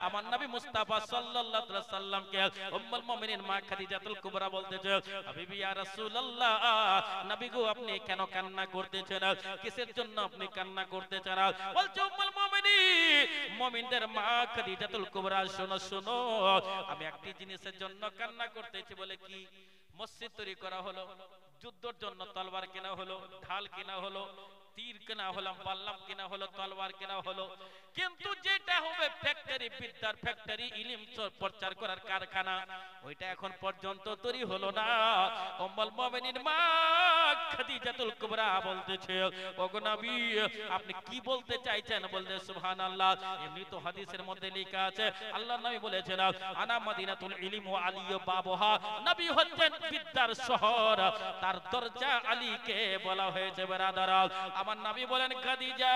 আমার নবী মুস্তাফা সাল্লাল্লাহু আলাইহি ওয়াসাল্লামকে উম্মুল মুমিনিন মা খাদিজাতুল কুবরা বলতেছে, হাবিবি ইয়া রাসূলুল্লাহ, নবী গো আপনি কেন কান্না করতেছেন? কিসের জন্য আপনি কান্না করতেছেন? বলছে উম্মুল মুমিনিন, মুমিনদের মা খাদিজাতুল কুবরা, শোনো শোনো, আমি একটি জিনিসের জন্য কান্না করতেছি। বলে কি? মসজিদ তৈরি করা হলো, যুদ্ধের জন্য তলোয়ার কেনা হলো, ঢাল কেনা হলো, তীর কেনা হলো, পাল্লাম কেনা হলো, তলোয়ার কেনা হলো, কিন্তু যেটা হবে ফ্যাক্টরি, বিদ্যার ফ্যাক্টরি, ইলম প্রচার করার কারখানা, ওইটা এখন পর্যন্ত তৈরি হলো না। উম্মুল মুমিনিন মা খাদিজাতুল কুবরা বলতেছে, ওগো নবী আপনি কি বলতে চাইছেন? বলতে সুবহানাল্লাহ, এমনি তো হাদিসের মধ্যে লেখা আছে, আল্লাহর নবী বলেছেন, আনা মাদিনাতুল ইলম ওয়া আলিয়্যু বাবুহা, নবী হচ্ছেন বিদ্যার শহর, তার দরজা আলীকে বলা হয়েছে। ব্রাদার, আমার নবী বলেন, খাদিজা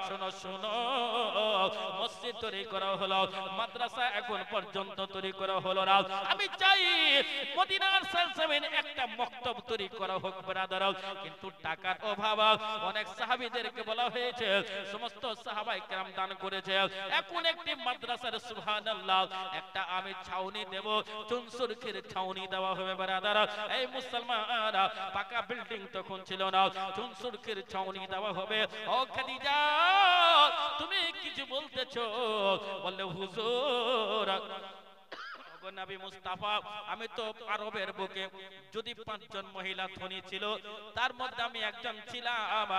শোনো শোনো, মসজিদ তৈরি করা হলো, মাদ্রাসা এখন পর্যন্ত তৈরি করা হলো না, আমি চাই মদিনার সালসাবিন একটা মক্তব তৈরি করা হোক। ব্রাদার, কিন্তু টাকার অভাব, অনেক সাহাবীদেরকে বলা হয়েছে, সমস্ত সাহাবায়ে কেরাম দান করেছে, এখন একটি মাদ্রাসার সুবহানাল্লাহ একটা আমি ছাউনি দেব, চুনসুরখির ছাউনি দেওয়া হবে। ব্রাদার, এই মুসলমানরা, পাকা বিল্ডিং তখন ছিল না, চুনসুরখির ছাউনি দেওয়া হবে। ও খাদিজা তুমি কিছু বলতেছো? বললে হুজুর, নবী মুস্তাফা, আমি তো আরবের বুকে যদি 5 জন মহিলা ধনী ছিল, তার মধ্যে আমি একজন ছিলাম।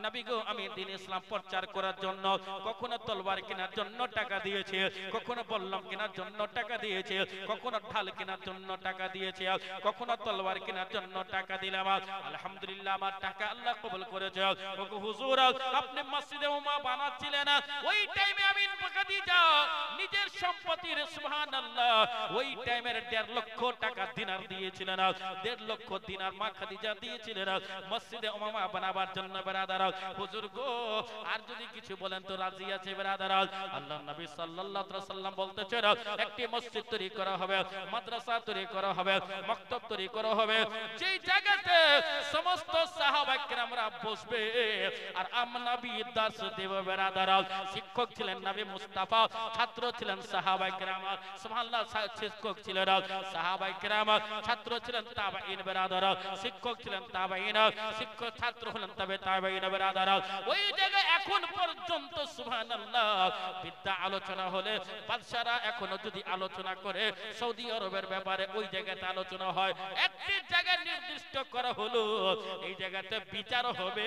নবী গো, আমি দ্বীন ইসলাম প্রচার করার জন্য কখনো তলোয়ার কেনার জন্য টাকা দিয়েছি, কখনো বল্লম কেনার জন্য টাকা দিয়েছি, কখনো ঢাল কেনার জন্য টাকা দিয়েছি, কখনো তলোয়ার কেনার জন্য টাকা দিলাম। আলহামদুলিল্লাহ, আমার টাকা আল্লাহ কবুল করেছে। ওগো হুজুর, আপনি মসজিদে উমা বানাচ্ছিলেন, ওই টাইমে আমি খাদিজা নিজের সম্পত্তির সুবহানাল্লাহ ওই টাইমের 1.5 লক্ষ টাকা দিনার দিয়েছিলেন, 1.5 লক্ষ দিনার মা খাদিজা দিয়েছিলেন মসজিদে উমামা বানাবার জন্য। ব্রাদার, হুজুর গো, আর যদি কিছু বলেন তো রাজি আছে। ব্রাদার, আল্লাহর নবী সাল্লাল্লাহু আলাইহি ওয়াসাল্লাম বলতেছেন, একটি মসজিদ তৈরি করা হবে, মাদ্রাসা তৈরি করা হবে, মক্তব তৈরি করা হবে, যেই জায়গাতে সমস্ত সাহাবায়ে কেরামরা বসবে আর নবী দার্স দেবে। ব্রাদার, শিক্ষক ছিলেন নবী মুস্তাফা, ছাত্র ছিলেন সাহাবায়ে কেরাম, সুবহানাল্লাহ, শিক্ষক ছিলেন সাহাবায়ে কেরাম, ছাত্র ছিলেন তাবেঈন। ব্রাদার, শিক্ষক ছিলেন তাবেঈন, শিক্ষক ছাত্র হলেন তাবেঈন। ব্রাদার, ওই জায়গায় এখন পর্যন্ত সুবহানাল্লাহ বিদ্যা আলোচনা হলে বাদশারা এখনো যদি আলোচনা করে সৌদি আরবের ব্যাপারে, ওই জায়গাতে আলোচনা হয়, একটি জায়গায় নির্দিষ্ট করা হলো, এই জায়গাতে বিচার হবে,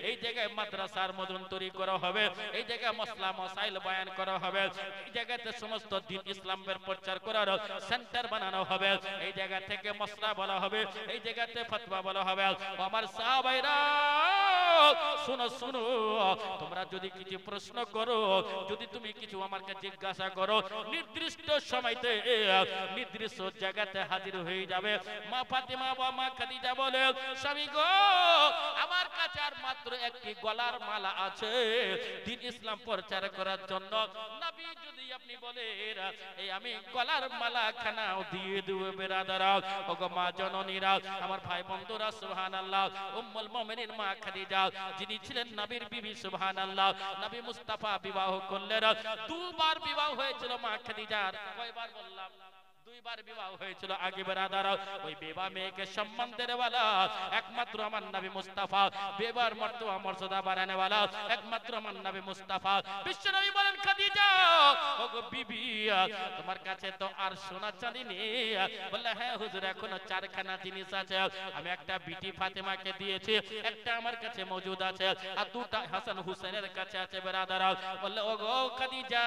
এই জায়গায় মাদ্রাসার মদন তৈরি করা হবে, এই জায়গায় মাসলা মাসাইল বয়ান করা হবে, এই জায়গাতে সমস্ত দ্বীন ইসলামের প্রচার করার সেন্টার বানানো হবে, এই জায়গা থেকে মাসলা বলা হবে, এই জায়গাতে ফতোয়া বলা হবে। আমার সাহাবাইরা শুনো শুনো, তোমরা যদি কিছু প্রশ্ন করো, যদি তুমি কিছু আমাকে জিজ্ঞাসা করো, নির্দিষ্ট সময়তে নির্দিষ্ট জায়গাতে হাজির হয়ে যাবে। মা ফাতেমা বা মা খাদিজা বলে, স্বামী গো, আমার কাছে আর মাত্র একটি গলার মালা আছে দ্বীন ইসলাম প্রচার করার জন্য, নবী যদি আপনি বলেন এই আমি গলার মালা খানাও দিয়ে দেব। ব্রাদার, ওগো মা জননীরা, আমার ভাই বন্ধুরা, সুবহানাল্লাহ, উম্মুল মুমিনিন মা খাদিজা যিনি ছিলেন নবীর বিবি, সুবহানাল্লাহ, নবী মুস্তাফা বিবাহ করলেন, 2 বার বিবাহ হয়েছিল মা খাদিজার। কয়বার বললাম? 2 বার বিবাহ হয়েছিল। আগে ব্রাদার, ওই বিবাহ মেয়েকে সম্মান দেনে वाला একমাত্র আমার নবী মুস্তাফা, বিবাহর মর্তবা মর্যাদা বাড়ানে वाला একমাত্র আমার নবী মুস্তাফা। বিশ্ব নবী বলেন, খাদিজা ওগো বিবি, তোমার কাছে তো আর সোনা চাঁদি নেই। বললে, হ্যাঁ হুজুর, এখনো 4খানা জিনিস আছে, আমি একটা বিটি ফাতেমাকে দিয়েছি, একটা আমার কাছে মজুদ আছে, আর 2টা হাসান হুসেনের কাছে আছে। ব্রাদার, বললে, ওগো খাদিজা,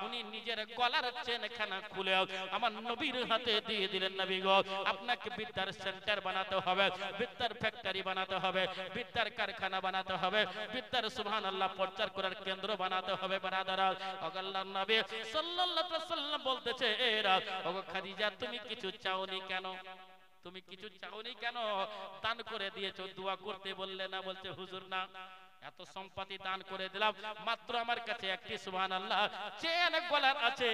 উনি নিজের গলার চেনখানা খুলে আমার নবীর হাতে দিয়ে দিলেন। নবী গো, আপনাকে বিদ্যার সেন্টার বানাতে হবে, বিদ্যার ফ্যাক্টরি বানাতে হবে, বিদ্যার কারখানা বানাতে হবে, বিদ্যার সুবহানাল্লাহ প্রচার করার কেন্দ্র বানাতে হবে। ব্রাদার, আল্লাহর নবী সাল্লাল্লাহু আলাইহি ওয়াসাল্লাম বলতেছে, এরা ওগো খাদিজা, তুমি কিছু চাওনি কেন? তুমি কিছু চাওনি কেন? দান করে দিয়েছো, দোয়া করতে বললে না? বলছে, হুজুর না, এত সম্পত্তি দান করে দিলাম, মাত্র আমার কাছে একটি সুবহানাল্লাহ চেন গলার আছে,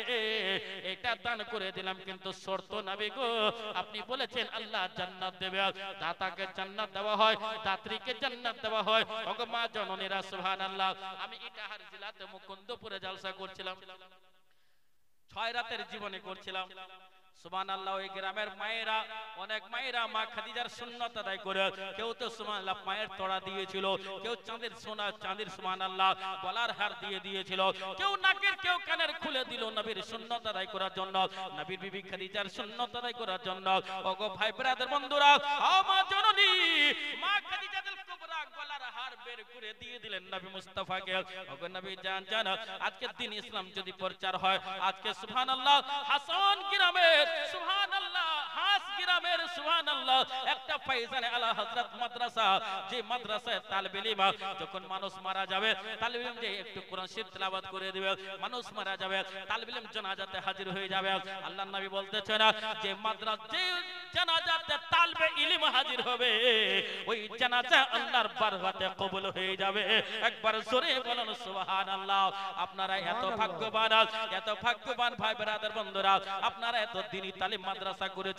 এটা দান করে দিলাম, কিন্তু শর্ত নবী গো আপনি বলেছেন আল্লাহ জান্নাত দেবে, দাতাকে জান্নাত দেওয়া হয়, দাত্রীকে জান্নাত দেওয়া হয়। ওগো মা জননীরা সুবহানাল্লাহ, আমি ইটাহার জেলাতে মুকুন্দপুরে জলসা করছিলাম, 6 রাতের জীবনে করছিলাম। সুবহানাল্লাহ, ওই গ্রামের মায়েরা, অনেক মায়েরা মা খাদিজার সুন্নাত আদায় করে, কেউ তো সুবহানাল্লাহ পায়ের তোড়া দিয়েছিল, কেউ চাঁদের সোনা চাঁদের সুবহানাল্লাহ গলার হার দিয়ে দিয়েছিল, কেউ নাকের কেউ কানের খুলে দিল নবীর সুন্নাত আদায় করার জন্য, নবীর বিবি খাদিজার সুন্নাত আদায় করার জন্য। ওগো ভাই ব্রাদার বন্ধুরা, ও মা জননী মা খাদিজাতুল কুবরা গলার হার বের করে দিয়ে দিলেন নবী মুস্তাফাকে। ওগো নবী জান জান, আজকে দিন ইসলাম যদি প্রচার হয়, আজকে সুবহানাল্লাহ হাসান গ্রামের সুবহানাল্লাহ, হাস গ্রামের সুবহানাল্লাহ একটা ফাইজানে আলা হযরত মাদ্রাসা, যে মাদ্রাসায় তালিব ইলম, যখন মানুষ মারা যাবে তালিব ইলম যে একটু কোরআন শরীফ তেলাওয়াত করে দিবে, মানুষ মারা যাবে তালিব ইলম জানাজাতে হাজির হয়ে যাবে। আল্লাহর নবী বলতেছেন যে মাদ্রাসা যে জানাজাতে তালিব ইলম হাজির হবে, ওই জানাজা আল্লাহর বারগাতে কবুল হয়ে যাবে। একবার জোরে বলুন সুবহানাল্লাহ। আপনারা এত ভাগ্যবান, এত ভাগ্যবান ভাই ব্রাদার বন্ধুরা, আপনারা এত দ্বীনি তালিম মাদ্রাসা করেছেন,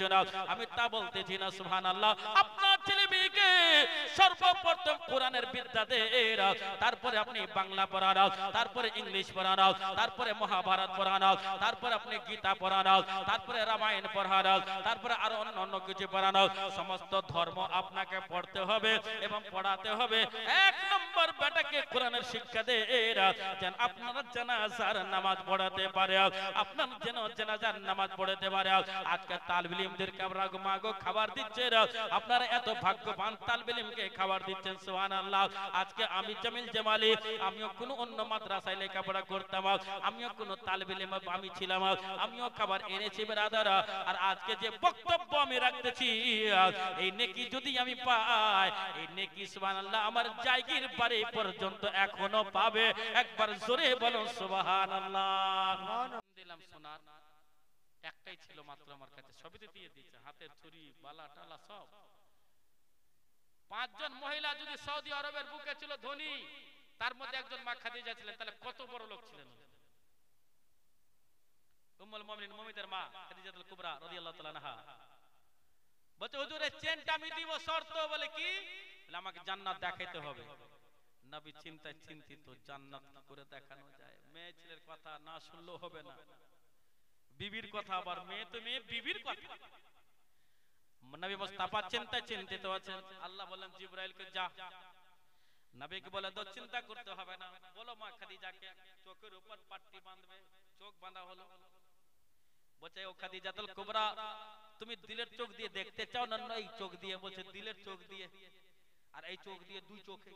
আমি তা বলতেছি না সুবহানাল্লাহ। আপনার ছেলে মেয়েকে সর্বপ্রথম কোরআনের বিদ্যা দেন, তারপরে আপনি বাংলা পড়ান, তারপরে ইংলিশ পড়ান, তারপরে মহাভারত পড়ান, তারপরে আপনি গীতা পড়ান, তারপরে রামায়ণ পড়ান, তারপরে আরো অন্য কিছু পড়ান। সমস্ত ধর্ম আপনাকে পড়তে হবে এবং পড়াতে হবে। 1 নম্বর বেটাকে কোরআনের শিক্ষা দেন, যেন আপনারা জানাজার নামাজ পড়াতে পারে, আপনার যেন জানাজার নামাজ পড়াতে পারে। আজকে তালিব ইলমদেরকে আমরা মাগো খাবার দিচ্ছেন, আপনারা এত ভাগ্যবান তালিব ইলমকে খাবার দিচ্ছেন সুবহানাল্লাহ। আজকে আমি জামিল জামালি, আমিও কোনো অন্য মাদ্রাসায় লেখাপড়া করতাম, আমিও কোনো তালিব ইলম আমি ছিলাম, আমিও খাবার এনেছি ব্রাদার। আর আজকে যে বক্তব্য আমি রাখতেছি, এই নেকি যদি আমি পাই, এই নেকি সুবহানাল্লাহ আমার জায়গির বাড়ি পর্যন্ত এখনো পাবে। একবার জোরে বলো সুবহানাল্লাহ। দিলাম সোনার একটাই ছিল মাত্র আমার কাছে, সবই তো দিয়ে দিয়েছে, হাতের ছুরি বালা টালা সব। 5 জন মহিলা যদি সৌদি আরবের বুকে ছিল ধনী, তার মধ্যে একজন মা খাদিজা ছিলেন, তাহলে কত বড় লোক ছিলেন। উম্মুল মুমিনিন মুমিনদের মা খাদিজাতুল কুবরা রাদিয়াল্লাহু তাআলা আনহা বলতে, হুজুর এই চেনটা আমি দিব, শর্ত বলে কি, বলে আমাকে জান্নাত দেখাইতে হবে। নবী চিন্তায় চিন্তিত, জান্নাত কি করে দেখানো যায়, মেয়ে ছেলের কথা না শুনলেও হবে না, বিবির কথা, আবার মেয়ে তো মেয়ে, বিবির কথা। নবী মুস্তাফা চিন্তায় চিন্তিত আছেন। আল্লাহ বলেন জিবরাইলকে যা, নবীকে বলে তো চিন্তা করতে হবে না, বলো মা খাদিজাকে চোখের উপর পাট্টি বাঁধবে। চোখ বাঁধা হলো। বলছে ও খাদিজাতুল কুবরা, তুমি দিলের চোখ দিয়ে দেখতে চাও না এই চোখ দিয়ে? বলছে দিলের চোখ দিয়ে। আর এই চোখ দিয়ে 2 চোখে?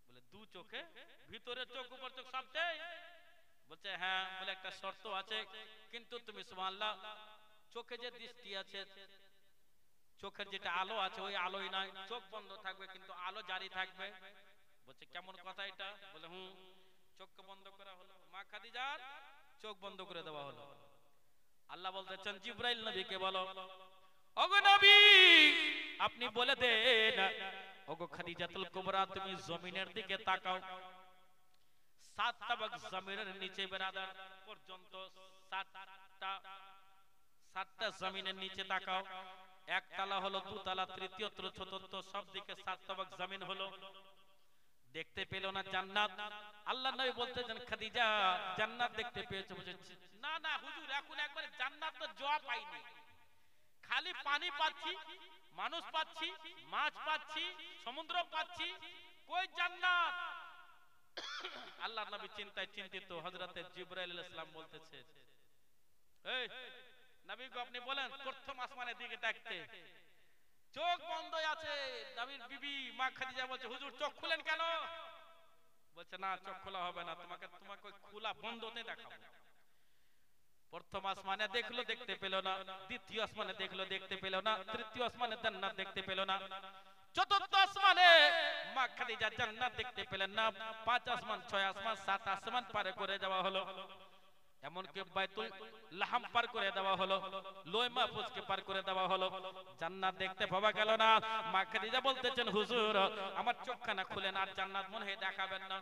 বলে 2 চোখে, ভিতরে চোখ উপর চোখ সবটাই? বলছে হ্যাঁ। বলে একটা শর্ত আছে, কিন্তু তুমি সুবহানাল্লাহ চোখে যে দৃষ্টি আছে, চোখের যেটা আলো আছে ওই আলোই নয়, চোখ বন্ধ থাকবে কিন্তু আলো জারি থাকবে। বলছে কেমন কথা এটা? বলে চোখ বন্ধ করা হলো, মা খাদিজার চোখ বন্ধ করে দেওয়া হলো। আল্লাহ বলতেছেন জিবরাইল নবীকে বলো, ওগো নবী আপনি বলে দেন, ওগো খাদিজাতুল কুবরা তুমি জমিনের দিকে তাকাও। 7 তাবাক জমিনের নিচে বেরাদার পর্যন্ত 7টা জমিনের নিচে তাকাও। 1 তলা হলো, 2 তলা, তৃতীয় চতুর্থ, সব দিকে 7 তাবাক জমিন হলো। দেখতে পেল না জান্নাত। আল্লাহ নবী বলতেছেন খাদিজা জান্নাত দেখতে পেয়েছো? বলছে না না হুজুর, এখন একবারে জান্নাত তো জোয়া পাইনি, খালি পানি পাচ্ছি, মানুষ পাচ্ছি, মাছ পাচ্ছি, সমুদ্র পাচ্ছি, কই জান্নাত? আল্লাহ নবী চিন্তায় চিন্তিত। হযরতে জিবরাইল আলাইহিস সালাম বলতেছে, এই নবী গো আপনি বলেন প্রথম আসমানের দিকে তাকাতে। চোখ বন্ধ আছে। নবীর বিবি মা খাদিজা বলছে হুজুর চোখ খুলেন কেন? বলছে না চোখ খোলা হবে না, তোমাকে খোলা বন্ধতে দেখাবো। প্রথম আসমানে দেখলো, দেখতে পেল না। দ্বিতীয় আসমানে দেখলো, দেখতে পেল না। তৃতীয় আসমানে জান্নাত দেখতে পেল না। চতুর্থ আসমানে মা খাদিজা জান্নাত দেখতে পেলেন না। 5 আসমান, 6 আসমান, 7 আসমান পারে করে যাওয়া হলো। এমনকি বাইতুল লাহাম পার করে দেওয়া হলো, লোয় মাহফুজকে পার করে দেওয়া হলো, জান্নাত দেখতে পাওয়া গেল না। মা খাদিজা বলতেছেন, হুজুর আমার চোখখানা খুলেন, আর জান্নাত মনে হয় দেখাবেন না,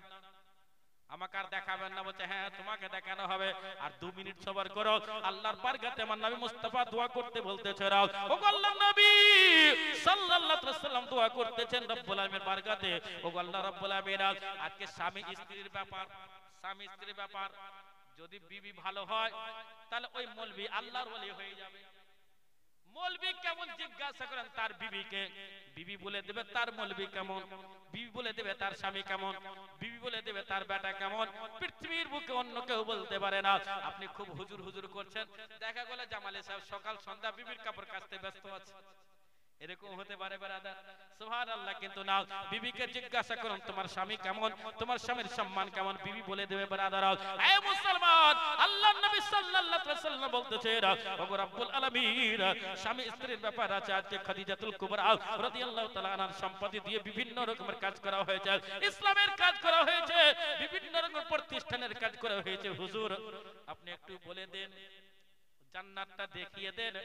আমাকে আর দেখাবেন না। বলছে হ্যাঁ তোমাকে দেখানো হবে, আর 2 মিনিট সবার করো। আল্লাহর বারগাতে আমার নবী মুস্তাফা দোয়া করতে বলতেছে, ও আল্লাহর নবী সাল্লাল্লাহু আলাইহি ওয়াসাল্লাম দোয়া করতেছেন রব্বুল আলামিনের বারগাতে, ও আল্লাহ রব্বুল আলামিন আজকে স্বামী স্ত্রীর ব্যাপার, স্বামী স্ত্রীর ব্যাপার, যদি বিবি ভালো হয় তাহলে ওই মৌলবি আল্লাহর ওলি হয়ে যাবে। মৌলবি কেমন জিজ্ঞাসা করেন তার বিবিকে, বিবি বলে দেবে তার মৌলবি কেমন, বিবি বলে দেবে তার স্বামী কেমন, বিবি বলে দেবে তার বেটা কেমন। পৃথিবীর বুকে অন্য কেউ বলতে পারে না। আপনি খুব হুজুর হুজুর করছেন, দেখা গেল জামালে সাহেব সকাল সন্ধ্যা বিবির কাপড় কাচতে ব্যস্ত আছে, এরকম হতে পারে ব্রাদার, সুবহানাল্লাহ। কিন্তু না, বিবিকে জিজ্ঞাসা করুন তোমার স্বামী কেমন, তোমার স্বামীর সম্মান কেমন, বিবি বলে দেবে ব্রাদার। এ মুসলমান, আল্লাহর নবী সাল্লাল্লাহু আলাইহি ওয়াসাল্লাম বলতেছেন, ওগো রব্বুল আলামিন স্বামী স্ত্রীর ব্যাপার আছে। আজকে খাদিজাতুল কুবরা রাদিয়াল্লাহু তাআলা আনহার সম্পত্তি দিয়ে বিভিন্ন রকমের কাজ করা হয়েছে, ইসলামের কাজ করা হয়েছে, বিভিন্ন রকমের প্রতিষ্ঠানের কাজ করা হয়েছে। হুজুর আপনি একটু বলে দেন, জান্নাতটা দেখিয়ে দেন।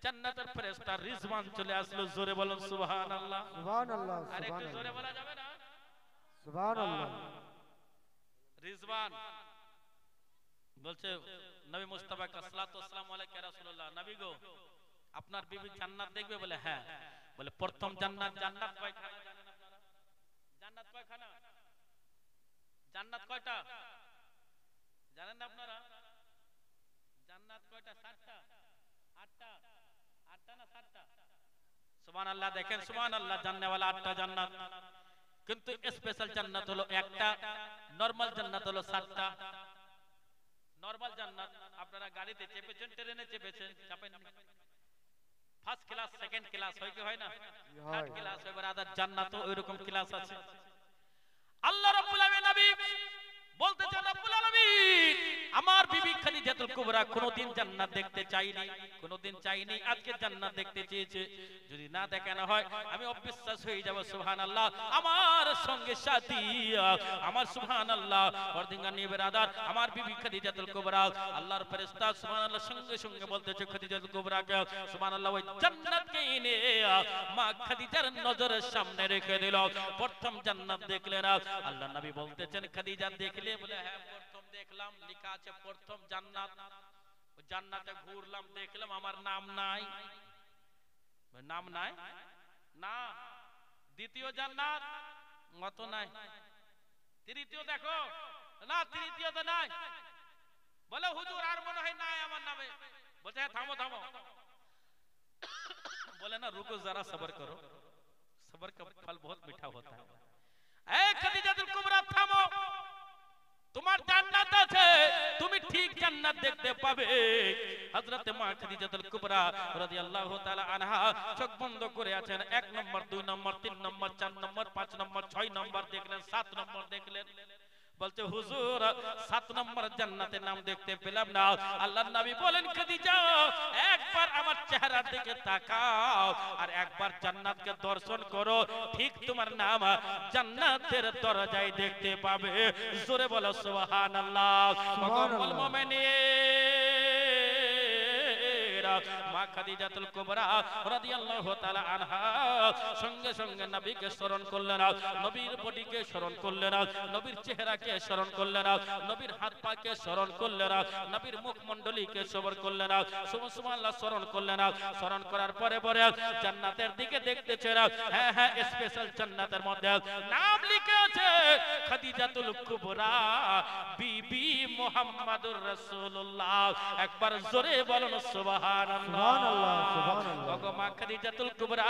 জান্নাতের ফেরেশতা রিজওয়ান চলে আসলো, জোরে বলুন সুবহানাল্লাহ, সুবহানাল্লাহ। আর একটু জোরে বলা যাবে না? সুবহানাল্লাহ। রিজওয়ান বলছে নবী মুস্তাফা সাল্লাল্লাহু আসসালামু আলাইকা রাসূলুল্লাহ, নবী গো আপনার বিবি জান্নাত দেখবে? বলে হ্যাঁ। বলে প্রথম জান্নাত, জান্নাত কয়খানা জানেন আপনারা? জান্নাত কয়খানা? জান্নাত কয়টা জানেন না আপনারা? জান্নাত কয়টা? 7টা, 8টা, 8টা না 7টা? সুবহানাল্লাহ। দেখেন সুবহানাল্লাহ, জান্নাতওয়ালা 8টা জান্নাত, কিন্তু স্পেশাল জান্নাত হলো একটা, নরমাল জান্নাত হলো 7টা। নরমাল জান্নাত আপনারা গাড়িতে চেপেছেন, ট্রেনে চেপেছেন, চাপেন, ফার্স্ট ক্লাস সেকেন্ড ক্লাস হয় কি হয় না? থার্ড ক্লাস হয়। ব্রাদার জান্নাতও ওইরকম ক্লাস আছে। আল্লাহ রাব্বুল আলামিন নবী বলতেছেন, রাব্বুল আলামিন আমার বিবি খাদিজাতুল কুবরা কোনদিন জান্নাত দেখতে চাইনি, কোনদিন চাইনি, আজকে জান্নাত দেখতে চেয়েছে। যদি না দেখানো হয় আমি অবিশ্বাস হয়ে যাব। সুবহানাল্লাহ। আমার সঙ্গে সাথী আমার সুবহানাল্লাহ অর্ধিঙ্গানি বেরাদার আমার বিবি খাদিজাতুল কুবরা, আল্লাহর ফেরেশতা সুবহানাল্লাহ সঙ্গে সঙ্গে বলতেছে খাদিজাতুল কুবরাকে সুবহানাল্লাহ ওই জান্নাতকে এনে মা খাদিজার নজরের সামনে রেখে দিল। প্রথম জান্নাত দেখলেন, আল্লাহর নবী বলতেছেন খাদিজা দেখলে? বলে হ্যাঁ প্রথম দেখলাম, লেখা আছে প্রথম জান্নাত। ওই জান্নাতে ঘুরলাম, দেখলাম আমার নাম নাই। নাম নাই না। দ্বিতীয় জান্নাত মত নাই, তৃতীয় দেখো না, তৃতীয় তো নাই। বলে হুজুর আর মনে হয় নাই আমার নামে। বলছে হ্যাঁ থামো থামো। बोले ना रुको जरा सब्र करो, सब्र का फल बहुत मीठा होता है। ए खदीजाতুল কুবরা থামো, তোমার জান্নাত আছে, তুমি ঠিক জান্নাত দেখতে পাবে। হযরত মা খাদিজাতুল কুবরা রাদিয়াল্লাহু তাআলা আনহা চোখ বন্ধ করে আছেন। 1 নম্বর 2 নম্বর 3 নম্বর 4 নম্বর 5 নম্বর 6 নম্বর দেখলেন, 7 নম্বর দেখলেন। বলতে হুজুর 7 নম্বর জান্নাতের নাম দেখতে পেলাম না। আল্লাহর নবী বলেন খাদিজা একবার আমার চেহারার দিকে তাকাও আর একবার জান্নাতকে দর্শন করো, ঠিক তোমার নাম জান্নাতের দরজায় দেখতে পাবে। জোরে বলো সুবহানাল্লাহ। মুমিনুল মুমিনিনা মা খাদিজাতুল কুবরা রাদিয়াল্লাহু তাআলা আনহা সঙ্গে সঙ্গে নবীকে স্মরণ করলেন, নবীর বডিকে স্মরণ করলেন, নবীর চেহারাকে স্মরণ করলেন, নবীর হাত পাকে স্মরণ করলেন, নবীর মুখমণ্ডলীকে স্মরণ করলেন, সুবহানাল্লাহ স্মরণ করলেন। স্মরণ করার পরে পরে জান্নাতের দিকে দেখতেছেন। হ্যাঁ হ্যাঁ স্পেশাল জান্নাতের মধ্যে নাম লিখে আছে খাদিজাতুল কুবরা বিবি মুহাম্মাদুর রাসূলুল্লাহ। একবার জোরে বলুন সুবহানাল্লাহ। ওগো মা খাদিজাতুল কুবরা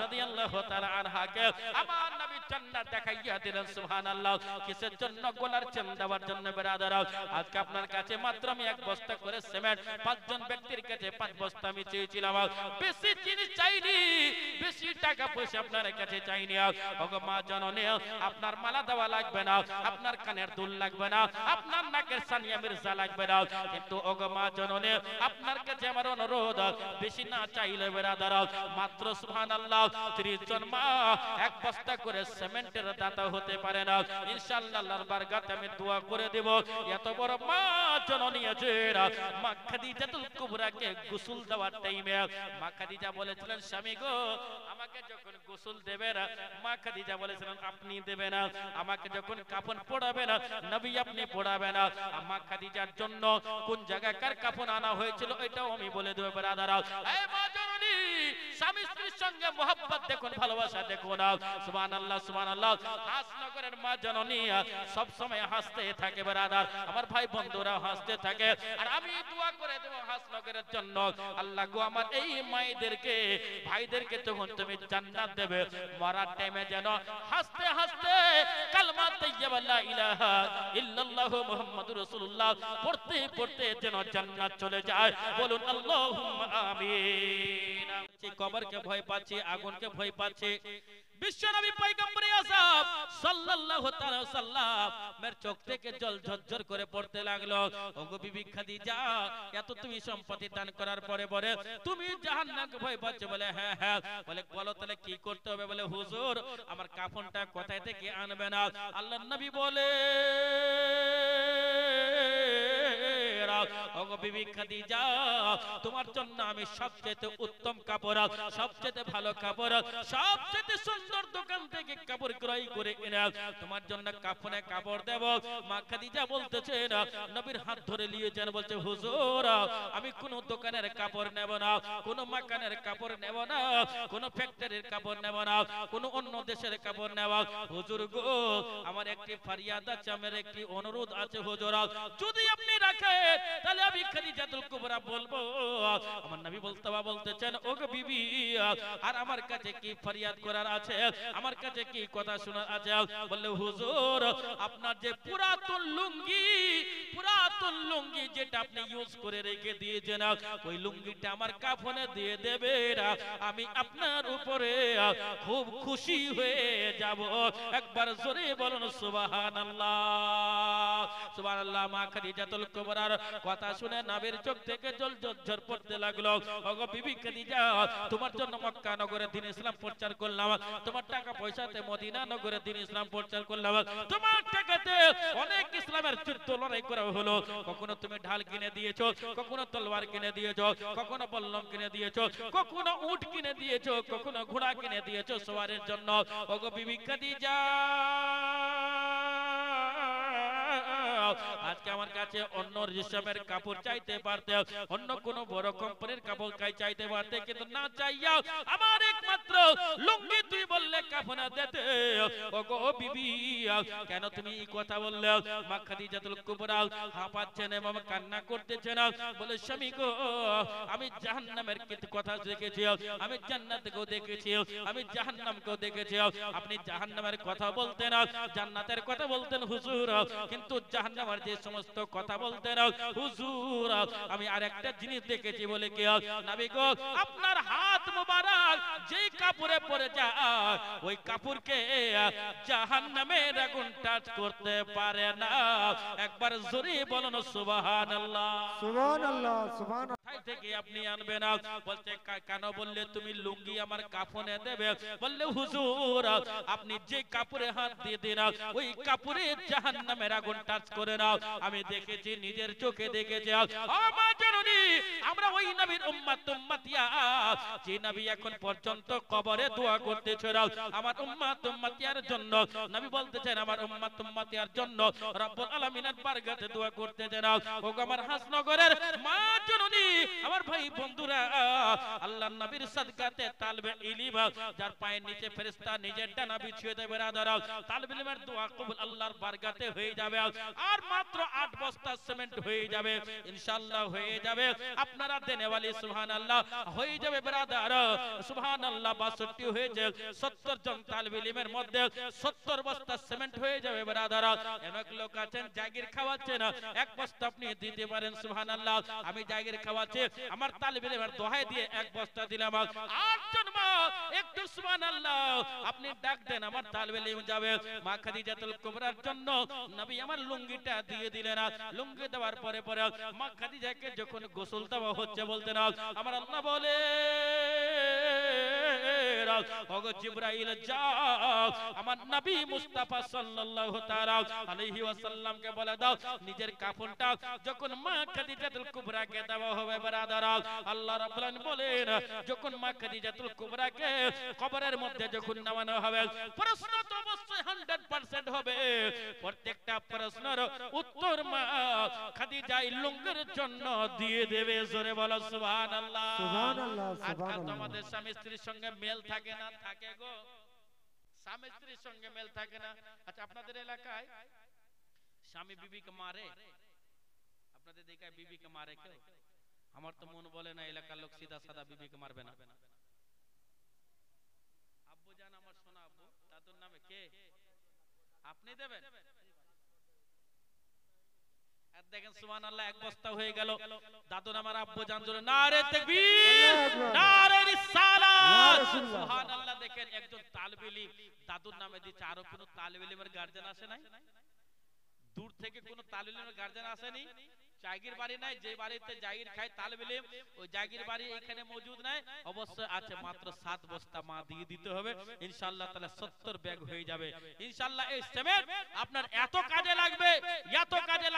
রাদিয়াল্লাহু তাআলা আনহাকে আমার নবী জান্নাত দেখাইয়া দিলেন। সুবহানাল্লাহ। কিসের জন্য? গোলার চেন দেওয়ার জন্য। ব্রাদার আজকে আপনার কাছে মাত্র আমি 1 বস্তা করে সিমেন্ট 5 জন ব্যক্তির কাছে 5 বস্তা আমি চেয়েছিলাম। বেশি জিনিস চাইনি, বেশি টাকা পয়সা আপনার কাছে চাইনি। ওগো মা জননী আপনার মালা দেওয়া লাগে লাগবে না, আপনার কানের দুল লাগবে না, আপনার নাকের সানিয়া মির্জা লাগবে না, কিন্তু ওগো মা জননী আপনার কাছে আমার অনুরোধ, বেশি না চাইলে বেরাদার মাত্র সুবহানাল্লাহ 30 জন মা এক বস্তা করে সিমেন্টের দাতা হতে পারে না, ইনশাআল্লাহ আল্লাহর বারকাতে আমি দোয়া করে দেব। এত বড় মা জননী আছে মা খাদিজাতুল কুবরাকে গোসল দেওয়ার টাইমে মা খাদিজা বলেছিলেন, স্বামী গো আমাকে যখন গোসল দেবেন, মা খাদিজা বলেছিলেন আপনি দেবেন না, আমাকে যখন কাফন পরাবেন নবী আপনি পরাবেন না। মা খাদিজার জন্য কোন জায়গাকার কাফন আনা হয়েছিল এটাও আমি বলে দেব ব্রাদার। এই মা জননী স্বামী স্ত্রীর সঙ্গে মোহাব্বত দেখুন, ভালোবাসা দেখুন, সুবহানাল্লাহ সুবহানাল্লাহ। হাসনগরের মা জননী সব সময় হাসতে থাকে ব্রাদার, আমার ভাই বন্ধুরা হাসতে থাকে, আর আমি দোয়া করে দেব হাসনগরের জন্য, আল্লাহ গো আমার এই মায়েদেরকে ভাইদেরকে তখন তুমি জান্নাত দেবে, মরার টাইমে যেন হাসতে হাসতে কালমা তাইয়্যিবা লা ইলাহা ইল্লাল্লাহু মুহাম্মাদুর রাসূলুল্লাহ পড়তে পড়তে যেন জান্নাত চলে যায়, বলুন আল্লাহুম্মা আমিন। কবরকে ভয় পাচ্ছে, আগুনকে ভয় পাচ্ছে, বিশ্বনবী পয়গম্বর আযম সাল্লাল্লাহু তাআলা সাল্লাম মের চোখ থেকে জল ঝরঝর করে পড়তে লাগলো। ওগো বিবি খাদিজা এত তুমি সম্পত্তি দান করার পরে পরে তুমি জাহান্নামকে ভয় পাচ্ছ? বলে হ্যাঁ হ্যাঁ। বলে বলো তাহলে কি করতে হবে? বলে হুজুর আমার কাফনটা কোথায় থেকে আনবে না? আল্লাহর নবী বলে ওগো বিবি খাদিজা তোমার জন্য আমি সবচেয়ে উত্তম কাপড়, সবচেয়ে ভালো কাপড়, সবচেয়ে সুন্দর দোকান থেকে কাপড় ক্রয় করে এনে তোমার জন্য কাফনে কাপড় দেব। মা খাদিজা বলতেছেন, নবীর হাত ধরে নিয়েছেন, বলছে হুজুর আমি কোন দোকানের কাপড় নেব না, কোন মাকানের কাপড় নেব না, কোন ফ্যাক্টরির কাপড় নেব না, কোন অন্য দেশের কাপড় নেব। হুজুর গো আমার একটি ফরিয়াদ আছে, আমার একটি অনুরোধ আছে হুজুর, যদি আপনি রাখেন তাহলে আমি খাদিজাতুল কুবরা বলবো। আমার নবী বলতেছেন ওগো বিবি আর আমার কাছে কি ফরিয়াদ করার আছে, আমার কাছে কি কথা শোনার আছে? বললে হুজুর আপনার যে পুরাতন লুঙ্গি যেটা আপনি ইউজ করে রেখে দিয়েছেন ওই লুঙ্গিটা আমার কাফনে দিয়ে দেবে, আমি আপনার উপরে খুব খুশি হয়ে যাব। একবার জোরে বলুন সুবহানাল্লাহ সুবহানাল্লাহ। মা খাদিজাতুল কুবরার কথা শুনে নবীর চোখ থেকে জল ঝরঝর পড়তে লাগলো। ওগো বিবি খাদিজা তোমার জন্য মক্কা নগরে দ্বীন ইসলাম প্রচার করলাম, তোমার টাকা পয়সাতে মদিনা নগরে দ্বীন ইসলাম প্রচার করলাম, তোমার টাকাতে অনেক ইসলামের যুদ্ধ লড়াই করা হলো। কখনো তুমি ঢাল কিনে দিয়েছো, কখনো তলোয়ার কিনে দিয়েছো, কখনো বল্লম কিনে দিয়েছো, কখনো উট কিনে দিয়েছো, কখনো ঘোড়া কিনে দিয়েছো সওয়ারের জন্য। ওগো বিবি খাদিজা আজকে আমার কাছে অন্য রেশমের কাপড় চাইতে পারতে, অন্য কোন বড় কোম্পানির কাপড় চাইতে পারতে, কিন্তু না চাইয়া আমার একমাত্র লুঙ্গি তুই বললে কাফনে দিতে। ওগো বিবি কেন তুমি এই কথা বললে? মা খাদিজাতুল কুবরা হাঁপাচ্ছেন এবং কান্না করতেছেন, বলে স্বামী গো আমি জাহান্নামের কথা দেখেছি, আমি জান্নাতকেও দেখেছি, আমি জাহান্নামকেও দেখেছি। আপনি জাহান্নামের কথা বলতেন, জান্নাতের কথা বলতেন হুজুর, কিন্তু জাহান্নামের যে সমস্ত কথা বলতেন হুজুর আমি আরেকটা জিনিস দেখেছি। বলে কি? নবী গো আপনার হাত মোবারক যেই কাপড়ে পড়ে যায় ওই কাপড়কে জাহান্নামের আগুন টাচ করতে পারে না। একবার জোরে বলুন সুবহানাল্লাহ সুবহানাল্লাহ সুবহানাল্লাহ। কোথায় থেকে আপনি আনবেন? বলতে কেন? বললে তুমি লুঙ্গি আমার কাফনে দেবে। বললে হুজুর আপনি যে কাপড়ে হাত দিয়ে দেন ওই কাপড়ে জাহান্নামের আগুন টাচ করে নাও। আমি দেখেছি, নিজের চোখে দেখেছি। আমার জননী আমরা ওই নবীর উম্মতিয়া যে নবী এখন পর্যন্ত কবরে দোয়া করতেছে আমার উম্মতিয়ার জন্য। নবী বলতেছেন আমার উম্মতিয়ার জন্য রব্বুল আলামিনের বারগাতে দোয়া করতেছেন। ওগো আমার হাসনগরের মা জননী আমার ভাই বন্ধুরা আল্লাহর নবীর সাদকাতে তালবে ইলম যার পায়ের নিচে ফেরেশতা নিজের ডানা বিছিয়ে দেবে রাদারা তালবে ইলমের দোয়া কবুল আল্লাহর বারগাতে হয়ে যাবে। আর মাত্র 8 বস্তা সিমেন্ট হয়ে যাবে, ইনশাআল্লাহ হয়ে যাবে। আপনারা দেনেওয়ালি সুবহানাল্লাহ হয়ে যাবে ব্রাদার সুবহানাল্লাহ। 62 হয়েছে, 70 জন তালবে ইলমের মধ্যে 70 বস্তা সিমেন্ট হয়ে যাবে ব্রাদার। অনেক লোক আছেন জাগির খাওয়াচ্ছেন, এক বস্তা আপনি দিতে পারেন সুবহানাল্লাহ। আমি জাগির খাওয়া আছে আমার তালিবের এবার দোহাই দিয়ে এক বস্তা দিলাম 8 জন মা একটু সুবহানাল্লাহ আপনি ডাক দেন আমার তালিবে ইলম যাবে মা খাদিজাতুল কুবরার জন্য নবী আমার লুঙ্গিটা দিয়ে দিলেন লুঙ্গি দেওয়ার পরে পরে মা খাদিজাকে যখন গোসল দেওয়া হচ্ছে বলতেন আমার আল্লাহ বলে ওগো জিবরাইল যাও আমার নবী মুস্তাফা সাল্লাল্লাহু তাআলা আলাইহি ওয়াসাল্লামকে বলে দাও নিজের কাফনটা যখন মা খাদিজাতুল কুবরাকে দেওয়া হবে ব্রাদার আল্লাহ রাব্বুল আলামিন বলেন যখন মা খাদিজাতুল কুবরাকে কবরের মধ্যে যখন নামানো হবে প্রশ্ন তো অবশ্যই 100% হবে প্রত্যেকটা প্রশ্নের উত্তর মা খাদিজা লুঙ্গির জন্য দিয়ে দেবে জোরে বলো সুবহানাল্লাহ সুবহানাল্লাহ আজকাল সুবহানাল্লাহ তোমাদের স্বামী স্ত্রীর সঙ্গে মেল থাকে না থাকে গো স্বামী স্ত্রীর সঙ্গে মেল থাকে না আচ্ছা আপনাদের এলাকায় স্বামী বিবিকে মারে আপনাদের দেখায় বিবিকে মারে কেউ আমার তো মন বলে না এলাকার লোক সিধা সাদা বিবিকে মারবে না আব্বু জান আমার সোনা আব্বু দাদুর নামে কে আপনি দেবেন আর দেখেন সুবহানাল্লাহ এক বস্তা হয়ে গেল দাদুর আমার আব্বু জান জোরে নারে তাকবীর নারে রিসালাত সুবহানাল্লাহ দেখেন একজন তালিবে ইলম দাদুর নামে দিচ্ছে আর কোন তালিবে ইলমের গার্জিয়ান আসে নাই দূর থেকে কোন তালিবে ইলমের গার্জিয়ান আসেনি জাগির বাড়ি নাই যে বাড়িতে জাগির খায় তালিবে ইলম ওই জাগির বাড়ি এখানে মौजूद নাই অবশ্যই আছে মাত্র 7 বস্তা মা দিয়ে দিতে হবে ইনশাআল্লাহ তাআলা 70 ব্যাগ হয়ে যাবে ইনশাআল্লাহ এই সিমেন্ট আপনার এত কাজে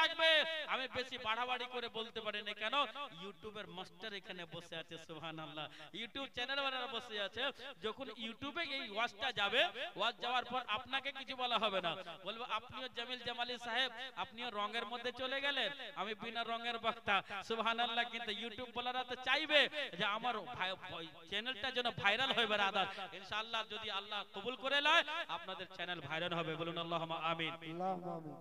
লাগবে আমি বেশি বাড়াবাড়ি করে বলতে পারি না কেন ইউটিউবের মাস্টার এখানে বসে আছে সুবহানাল্লাহ ইউটিউব চ্যানেল ওয়ালারা বসে আছে যখন ইউটিউবে এই ওয়াজটা যাবে ওয়াজ যাওয়ার পর আপনাকে কিছু বলা হবে না বলবো আপনিও জামিল জামালি সাহেব আপনিও রঙের মধ্যে চলে গেলেন আমি বিনা রঙের বক্তা সুবহানাল্লাহ কিন্তু ইউটিউব বলারা তো চাইবে যে আমার চ্যানেলটা যেন ভাইরাল হয় ব্রাদার ইনশাআল্লাহ যদি আল্লাহ কবুল করে লয় আপনাদের চ্যানেল ভাইরাল হবে বলুন আল্লাহুম্মা আমিন আল্লাহুম্মা আমিন